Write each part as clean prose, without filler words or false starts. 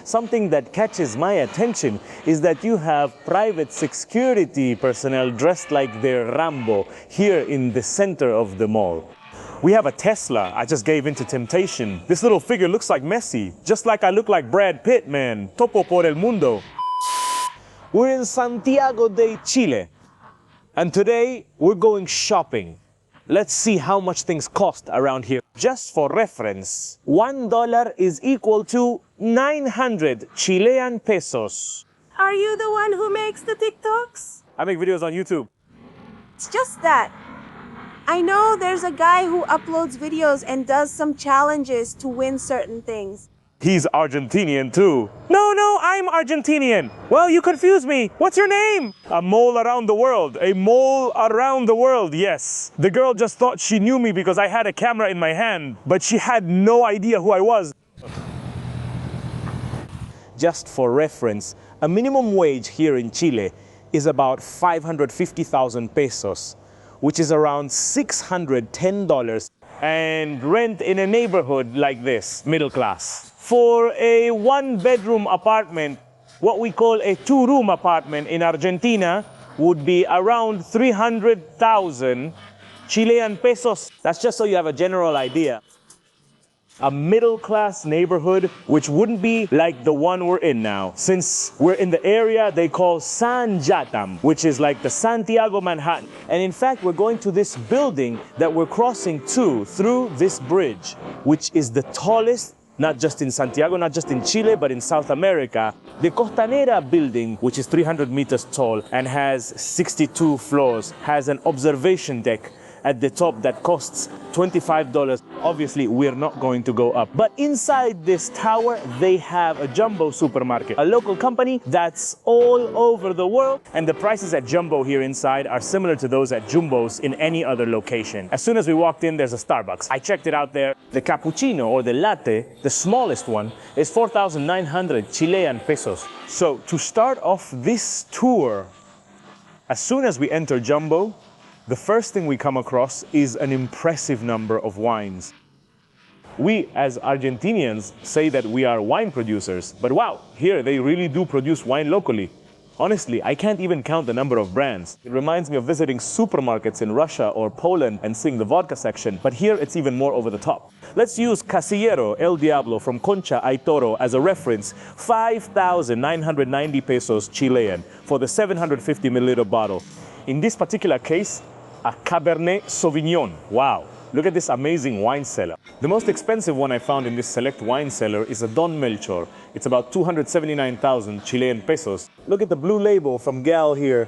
something that catches my attention is that you have private security personnel dressed like they're Rambo here in the center of the mall. We have a Tesla. I just gave in to temptation. This little figure looks like Messi, just like I look like Brad Pitt, man. Topo por el mundo. We're in Santiago de Chile, and today we're going shopping. Let's see how much things cost around here. Just for reference, $1 is equal to 900 Chilean pesos. Are you the one who makes the TikToks? I make videos on YouTube. It's just that. I know there's a guy who uploads videos and does some challenges to win certain things. He's Argentinian too. No, I'm Argentinian. Well, you confuse me. What's your name? A mole around the world. A mole around the world, yes. The girl just thought she knew me because I had a camera in my hand, but she had no idea who I was. Just for reference, a minimum wage here in Chile is about 550,000 pesos, which is around $610. And rent in a neighborhood like this, middle class. For a one-bedroom apartment, what we call a two-room apartment in Argentina would be around 300,000 Chilean pesos. That's just so you have a general idea. A middle-class neighborhood, which wouldn't be like the one we're in now. Since we're in the area they call San Jatam, which is like the Santiago Manhattan. And in fact, we're going to this building that we're crossing through this bridge, which is the tallest, not just in Santiago, not just in Chile, but in South America. The Costanera building, which is 300 meters tall and has 62 floors, has an observation deck at the top that costs $25. Obviously, we're not going to go up. But inside this tower, they have a Jumbo supermarket, a local company that's all over the world. And the prices at Jumbo here inside are similar to those at Jumbo's in any other location. As soon as we walked in, there's a Starbucks. I checked it out there. The cappuccino or the latte, the smallest one, is 4,900 Chilean pesos. So to start off this tour, as soon as we enter Jumbo, the first thing we come across is an impressive number of wines. We, as Argentinians, say that we are wine producers, but wow, here they really do produce wine locally. Honestly, I can't even count the number of brands. It reminds me of visiting supermarkets in Russia or Poland and seeing the vodka section, but here it's even more over the top. Let's use Casillero El Diablo from Concha y Toro as a reference, 5,990 pesos Chilean for the 750 milliliter bottle. In this particular case, a Cabernet Sauvignon. Wow, look at this amazing wine cellar. The most expensive one I found in this select wine cellar is a Don Melchor. It's about 279,000 Chilean pesos. Look at the blue label from Gal here.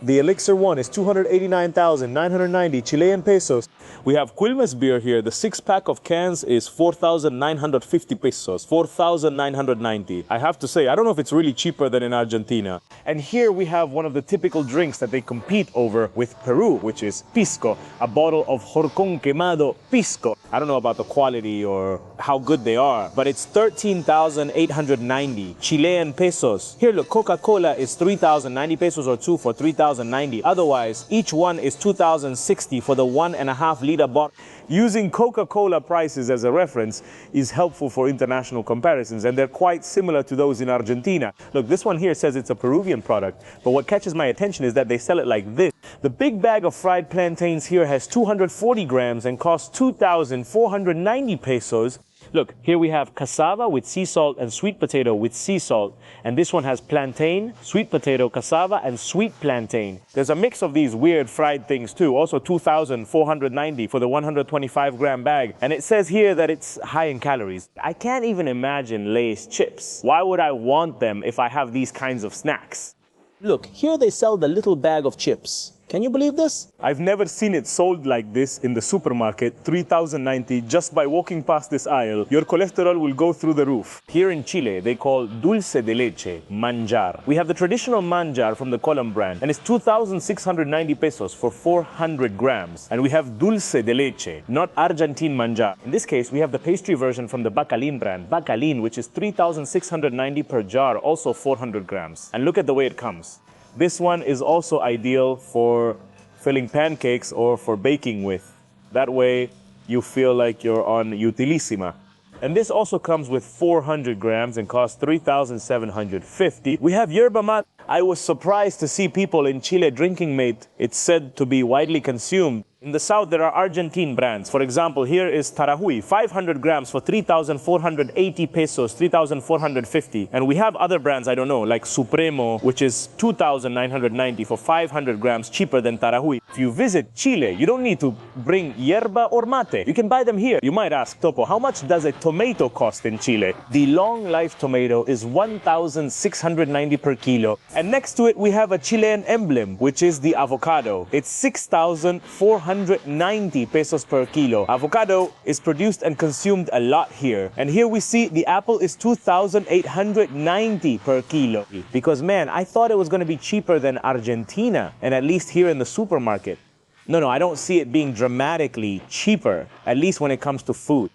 The Elixir one is 289,990 Chilean pesos. We have Quilmes beer here. The 6-pack of cans is 4,950 pesos, 4,990. I have to say, I don't know if it's really cheaper than in Argentina. And here we have one of the typical drinks that they compete over with Peru, which is pisco, a bottle of Horcón Quemado pisco. I don't know about the quality or how good they are, but it's 13,890 Chilean pesos. Here, look, Coca-Cola is 3,090 pesos or two for 3,090. Otherwise, each one is 2,060 for the 1.5 liter bottle. Using Coca-Cola prices as a reference is helpful for international comparisons, and they're quite similar to those in Argentina. Look, this one here says it's a Peruvian product, but what catches my attention is that they sell it like this. The big bag of fried plantains here has 240 grams and costs 2,490 pesos. Look, here we have cassava with sea salt and sweet potato with sea salt. And this one has plantain, sweet potato, cassava, and sweet plantain. There's a mix of these weird fried things too. Also 2,490 for the 125-gram bag. And it says here that it's high in calories. I can't even imagine Lay's chips. Why would I want them if I have these kinds of snacks? Look, here they sell the little bag of chips. Can you believe this? I've never seen it sold like this in the supermarket, 3,090 just by walking past this aisle. Your cholesterol will go through the roof. Here in Chile, they call dulce de leche, manjar. We have the traditional manjar from the Column brand, and it's 2,690 pesos for 400 grams. And we have dulce de leche, not Argentine manjar. In this case, we have the pastry version from the Bacalín brand, Bacalín, which is 3,690 per jar, also 400 grams. And look at the way it comes. This one is also ideal for filling pancakes or for baking with. That way you feel like you're on Utilissima. And this also comes with 400 grams and costs 3,750. We have yerba mate. I was surprised to see people in Chile drinking mate. It's said to be widely consumed. In the south, there are Argentine brands. For example, here is Tarahui, 500 grams for 3,480 pesos, 3,450. And we have other brands, I don't know, like Supremo, which is 2,990 for 500 grams, cheaper than Tarahui. If you visit Chile, you don't need to bring yerba or mate. You can buy them here. You might ask, Topo, how much does a tomato cost in Chile? The long life tomato is 1,690 per kilo. And next to it, we have a Chilean emblem, which is the avocado. It's 6,490 pesos per kilo. Avocado is produced and consumed a lot here. And here we see the apple is 2,890 per kilo. Because man, I thought it was going to be cheaper than Argentina, and at least here in the supermarket. No, I don't see it being dramatically cheaper, at least when it comes to food.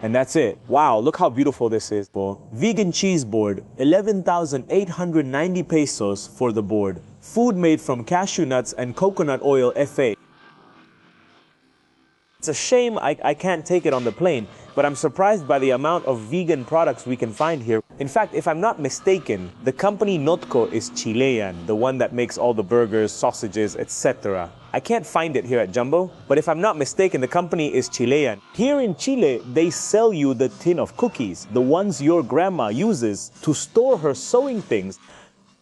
And that's it. Wow, look how beautiful this is. Vegan cheese board, 11,890 pesos for the board. Food made from cashew nuts and coconut oil FA. It's a shame I can't take it on the plane, but I'm surprised by the amount of vegan products we can find here. In fact, if I'm not mistaken, the company Notco is Chilean, the one that makes all the burgers, sausages, etc. I can't find it here at Jumbo, but if I'm not mistaken, the company is Chilean. Here in Chile, they sell you the tin of cookies, the ones your grandma uses to store her sewing things.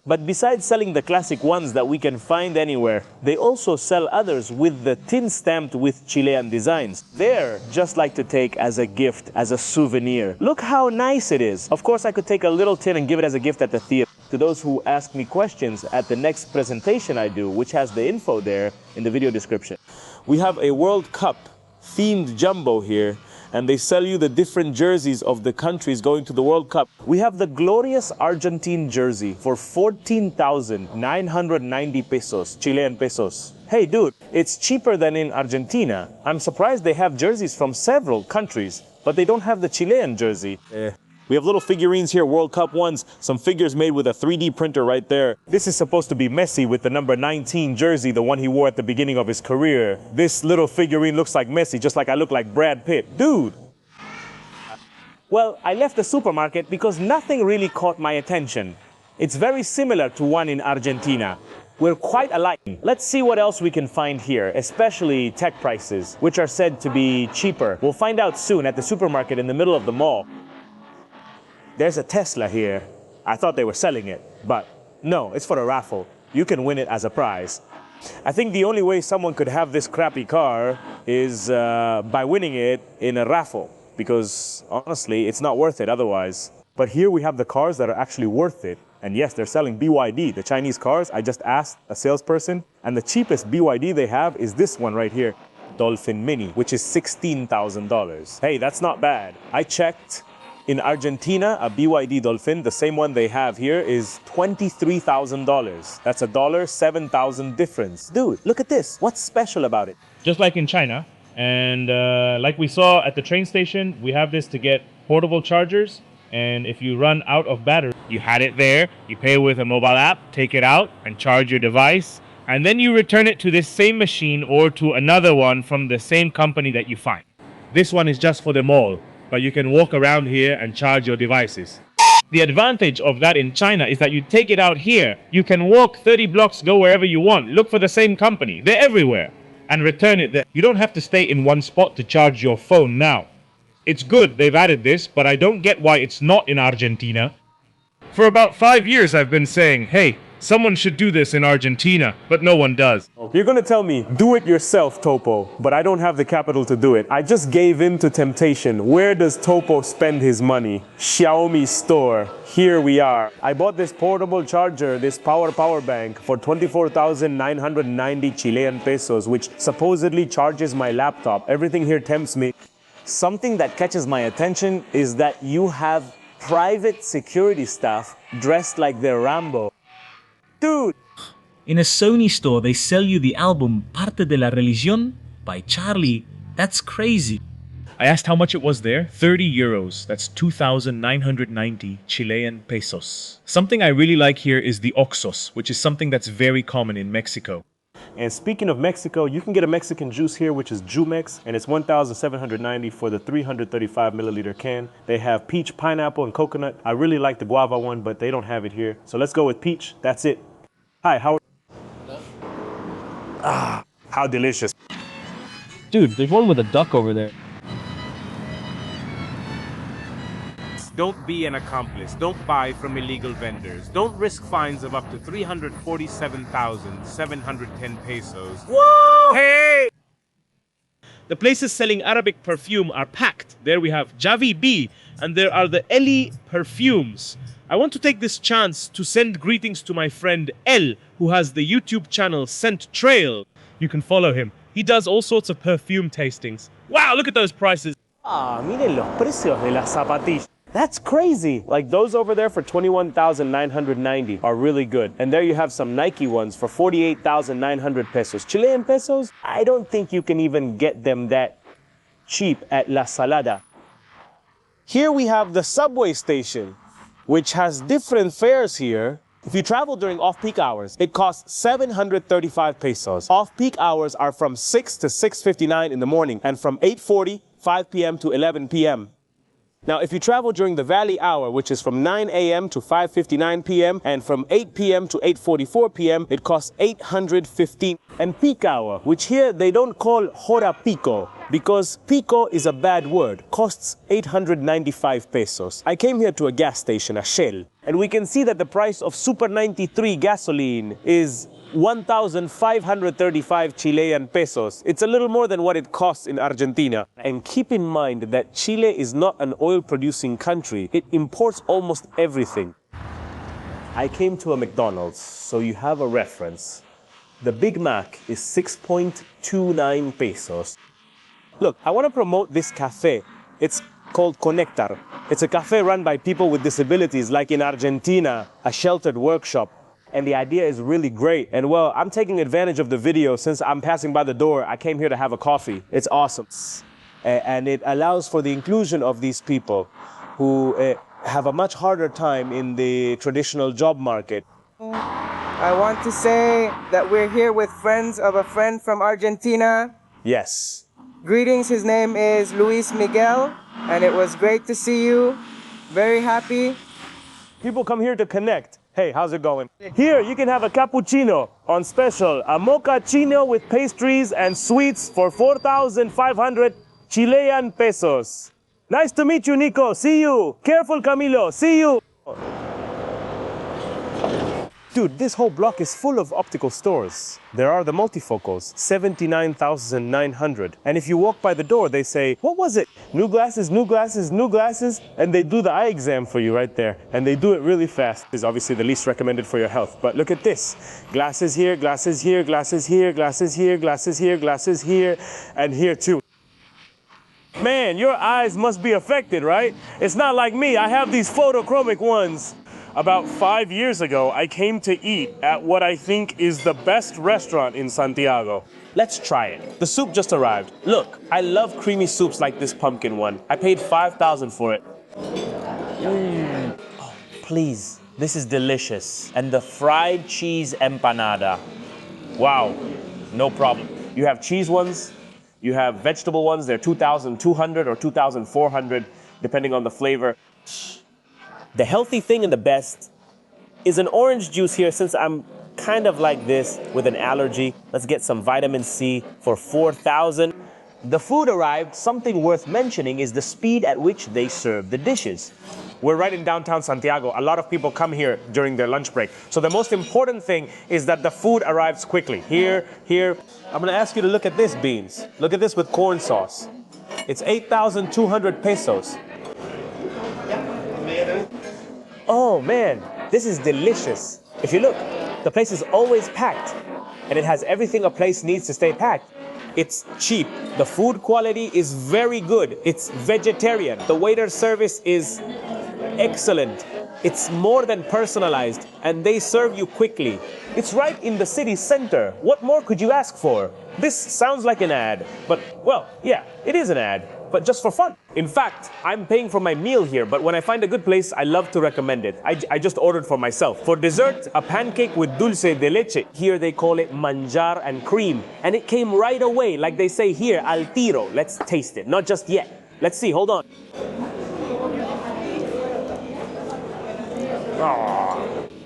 But besides selling the classic ones that we can find anywhere, they also sell others with the tin stamped with Chilean designs. They're just like to take as a gift, as a souvenir. Look how nice it is. Of course, I could take a little tin and give it as a gift at the theater. To those who ask me questions at the next presentation I do, which has the info there in the video description. We have a World Cup themed Jumbo here, and they sell you the different jerseys of the countries going to the World Cup. We have the glorious Argentine jersey for 14,990 pesos, Chilean pesos. Hey dude, it's cheaper than in Argentina. I'm surprised they have jerseys from several countries, but they don't have the Chilean jersey. We have little figurines here, World Cup ones, some figures made with a 3D printer right there. This is supposed to be Messi with the number 19 jersey, the one he wore at the beginning of his career. This little figurine looks like Messi, just like I look like Brad Pitt. Dude! Well, I left the supermarket because nothing really caught my attention. It's very similar to one in Argentina. We're quite alike. Let's see what else we can find here, especially tech prices, which are said to be cheaper. We'll find out soon at the supermarket in the middle of the mall. There's a Tesla here. I thought they were selling it, but no, it's for a raffle. You can win it as a prize. I think the only way someone could have this crappy car is by winning it in a raffle, because honestly, it's not worth it otherwise. But here we have the cars that are actually worth it. And yes, they're selling BYD, the Chinese cars. I just asked a salesperson, and the cheapest BYD they have is this one right here, Dolphin Mini, which is $16,000. Hey, that's not bad. I checked. In Argentina, a BYD Dolphin, the same one they have here, is $23,000. That's $7,000 difference. Dude, look at this. What's special about it? Just like in China, and like we saw at the train station, we have this to get portable chargers. And if you run out of battery, you had it there, you pay with a mobile app, take it out and charge your device. And then you return it to this same machine or to another one from the same company that you find. This one is just for the mall, but you can walk around here and charge your devices. The advantage of that in China is that you take it out here, you can walk 30 blocks, go wherever you want, look for the same company, they're everywhere, and return it there. You don't have to stay in one spot to charge your phone now. It's good they've added this, but I don't get why it's not in Argentina. For about 5 years I've been saying, hey, someone should do this in Argentina, but no one does. You're gonna tell me, do it yourself, Topo, but I don't have the capital to do it. I just gave in to temptation. Where does Topo spend his money? Xiaomi store. Here we are. I bought this portable charger, this power bank for 24,990 Chilean pesos, which supposedly charges my laptop. Everything here tempts me. Something that catches my attention is that you have private security staff dressed like they're Rambo. Dude! In a Sony store, they sell you the album Parte de la Religión by Charlie. That's crazy. I asked how much it was there. 30 euros. That's 2,990 Chilean pesos. Something I really like here is the oxos, which is something that's very common in Mexico. And speaking of Mexico, you can get a Mexican juice here, which is Jumex, and it's 1,790 for the 335 milliliter can. They have peach, pineapple, and coconut. I really like the guava one, but they don't have it here. So let's go with peach. That's it. Hi, how are you? Ah, how delicious. Dude, there's one with a duck over there. Don't be an accomplice. Don't buy from illegal vendors. Don't risk fines of up to 347,710 pesos. Whoa! Hey! The places selling Arabic perfume are packed. There we have Javi B, and there are the Eli perfumes. I want to take this chance to send greetings to my friend El, who has the YouTube channel Scent Trail. You can follow him. He does all sorts of perfume tastings. Wow, look at those prices. Ah, miren los precios de las zapatillas. That's crazy. Like those over there for 21,990 are really good. And there you have some Nike ones for 48,900 pesos. Chilean pesos? I don't think you can even get them that cheap at La Salada. Here we have the subway station, which has different fares here. If you travel during off-peak hours, it costs 735 pesos. Off-peak hours are from 6 to 6:59 in the morning and from 8:40, 5 p.m. to 11 p.m. Now, if you travel during the valley hour, which is from 9 a.m. to 5:59 p.m. and from 8 p.m. to 8:44 p.m., it costs 815. And peak hour, which here they don't call hora pico because pico is a bad word, costs 895 pesos. I came here to a gas station, a Shell, and we can see that the price of Super 93 gasoline is 1,535 Chilean pesos. It's a little more than what it costs in Argentina. And keep in mind that Chile is not an oil-producing country. It imports almost everything. I came to a McDonald's, so you have a reference. The Big Mac is 6.29 pesos. Look, I want to promote this cafe. It's called Conectar. It's a cafe run by people with disabilities, like in Argentina, a sheltered workshop. And the idea is really great. And well, I'm taking advantage of the video since I'm passing by the door. I came here to have a coffee. It's awesome. And it allows for the inclusion of these people who have a much harder time in the traditional job market. I want to say that we're here with friends of a friend from Argentina. Yes. Greetings, his name is Luis Miguel, and it was great to see you. Very happy. People come here to connect. Hey, how's it going? Here, you can have a cappuccino on special. A mochaccino with pastries and sweets for 4,500 Chilean pesos. Nice to meet you, Nico. See you. Careful, Camilo. See you. Dude, this whole block is full of optical stores. There are the multifocals, 79,900. And if you walk by the door, they say, what was it? New glasses, new glasses, new glasses. And they do the eye exam for you right there. And they do it really fast. It's obviously the least recommended for your health. But look at this. Glasses here, glasses here, glasses here, glasses here, glasses here, glasses here, and here too. Man, your eyes must be affected, right? It's not like me. I have these photochromic ones. About 5 years ago, I came to eat at what I think is the best restaurant in Santiago. Let's try it. The soup just arrived. Look, I love creamy soups like this pumpkin one. I paid 5,000 for it. Oh, please, this is delicious. And the fried cheese empanada. Wow, no problem. You have cheese ones, you have vegetable ones. They're 2,200 or 2,400, depending on the flavor. The healthy thing and the best is an orange juice here since I'm kind of like this with an allergy. Let's get some vitamin C for 4,000. The food arrived. Something worth mentioning is the speed at which they serve the dishes. We're right in downtown Santiago. A lot of people come here during their lunch break. So the most important thing is that the food arrives quickly. Here. I'm gonna ask you to look at this, beans. Look at this with corn sauce. It's 8,200 pesos. Oh man, this is delicious. If you look, the place is always packed and it has everything a place needs to stay packed. It's cheap. The food quality is very good. It's vegetarian. The waiter service is excellent. It's more than personalized and they serve you quickly. It's right in the city center. What more could you ask for? This sounds like an ad, but well, yeah, it is an ad. but just for fun. In fact, I'm paying for my meal here, but when I find a good place, I love to recommend it. I just ordered for myself. For dessert, a pancake with dulce de leche. Here they call it manjar and cream. And it came right away, like they say here, al tiro. Let's taste it. Not just yet. Let's see, hold on.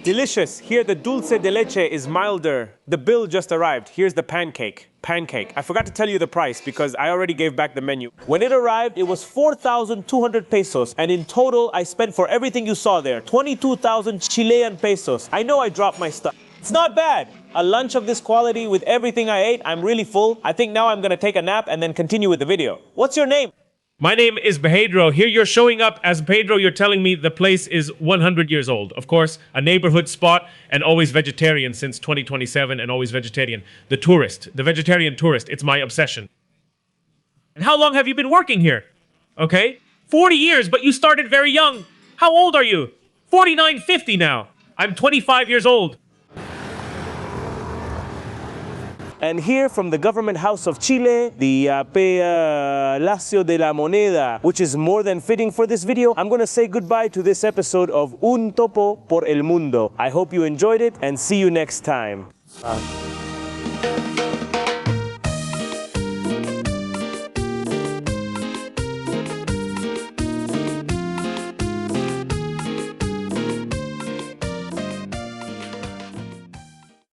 Delicious. Here the dulce de leche is milder. The bill just arrived. Here's the pancake. I forgot to tell you the price because I already gave back the menu. When it arrived, it was 4,200 pesos. And in total, I spent for everything you saw there, 22,000 Chilean pesos. I know I dropped my stuff. It's not bad. A lunch of this quality with everything I ate. I'm really full. I think now I'm gonna take a nap and then continue with the video. What's your name? My name is Pedro. Here you're showing up as Pedro. You're telling me the place is 100 years old. Of course, a neighborhood spot and always vegetarian since 2027 and always vegetarian. The tourist, the vegetarian tourist, it's my obsession. And how long have you been working here? Okay, 40 years, but you started very young. How old are you? 49, 50 now. I'm 25 years old. And here from the government house of Chile, the Palacio de la Moneda, which is more than fitting for this video, I'm gonna say goodbye to this episode of Un Topo por el Mundo. I hope you enjoyed it and see you next time. Bye.